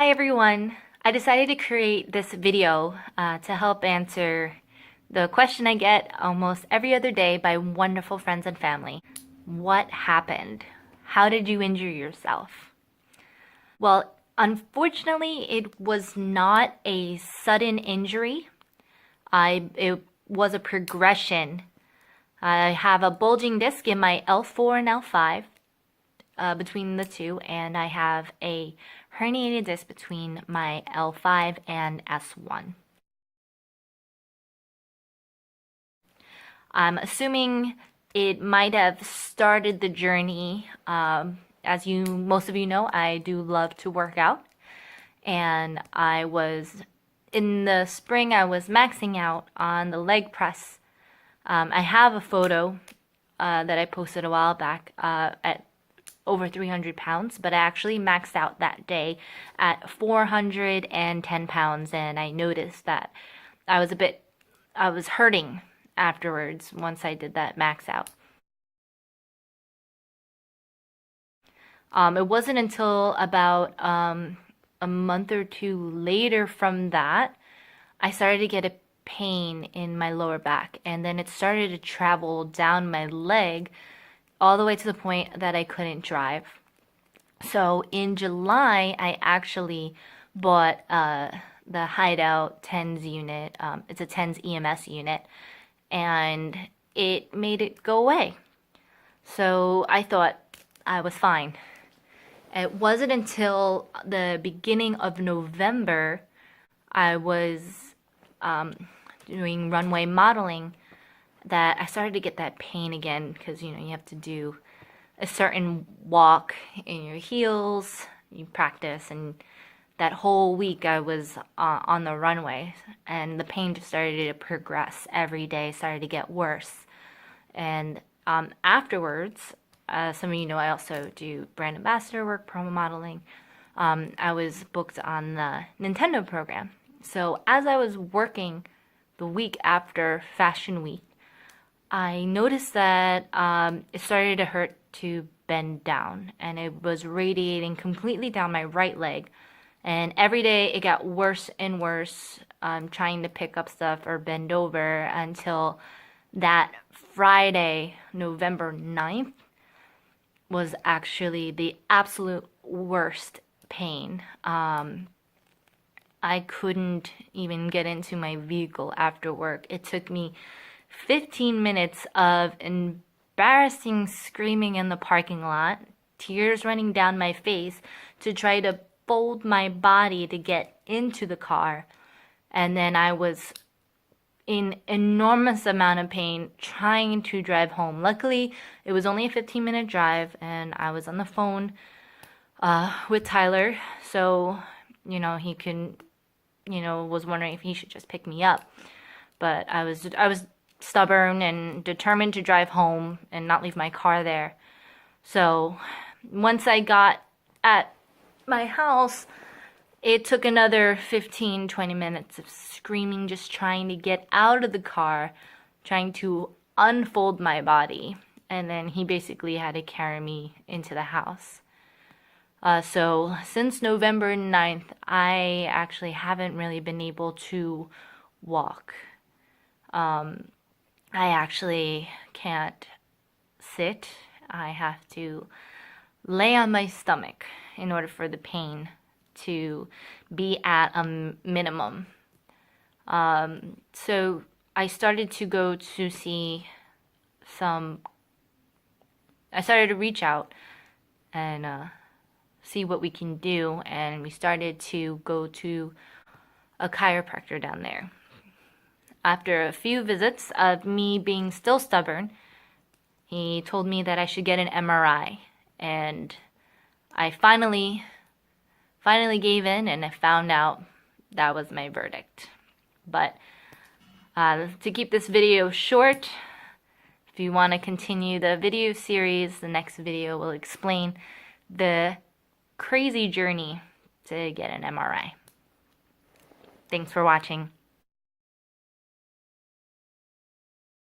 Hi everyone! I decided to create this video to help answer the question I get almost every other day by wonderful friends and family. What happened? How did you injure yourself? Well, unfortunately, it was not a sudden injury. It was a progression. I have a bulging disc in my L4 and L5. Between the two, and I have a herniated disc between my L5 and S1. I'm assuming it might have started the journey. As most of you know, I do love to work out, and in the spring I was maxing out on the leg press. I have a photo that I posted a while back at over 300 pounds, but I actually maxed out that day at 410 pounds, and I noticed that I was hurting afterwards once I did that max out. It wasn't until about a month or two later from that, I started to get a pain in my lower back, and then it started to travel down my leg all the way to the point that I couldn't drive. So in July, I actually bought the Hideout TENS unit. It's a TENS EMS unit, and it made it go away. So I thought I was fine. It wasn't until the beginning of November I was doing runway modeling that I started to get that pain again, because you have to do a certain walk in your heels, you practice, and that whole week I was on the runway, and the pain just started to progress every day, started to get worse. And afterwards, some of you know I also do brand ambassador work, promo modeling. I was booked on the Nintendo program. So as I was working the week after Fashion Week, I noticed that it started to hurt to bend down, and it was radiating completely down my right leg. And every day it got worse and worse, trying to pick up stuff or bend over, until that Friday, November 9th, was actually the absolute worst pain. I couldn't even get into my vehicle after work. It took me 15 minutes of embarrassing screaming in the parking lot, tears running down my face, to try to fold my body to get into the car. And then I was in enormous amount of pain trying to drive home. Luckily, it was only a 15-minute drive, and I was on the phone with Tyler, so he was wondering if he should just pick me up. But I was stubborn and determined to drive home and not leave my car there. So once I got at my house, it took another 15-20 minutes of screaming, just trying to get out of the car, trying to unfold my body, and then he basically had to carry me into the house. So since November 9th, I actually haven't really been able to walk. I actually can't sit. I have to lay on my stomach in order for the pain to be at a minimum. So I started to go to I started to reach out and see what we can do, and we started to go to a chiropractor down there. After a few visits of me being still stubborn, he told me that I should get an MRI, and I finally gave in, and I found out that was my verdict. But to keep this video short, if you want to continue the video series, the next video will explain the crazy journey to get an MRI. Thanks for watching.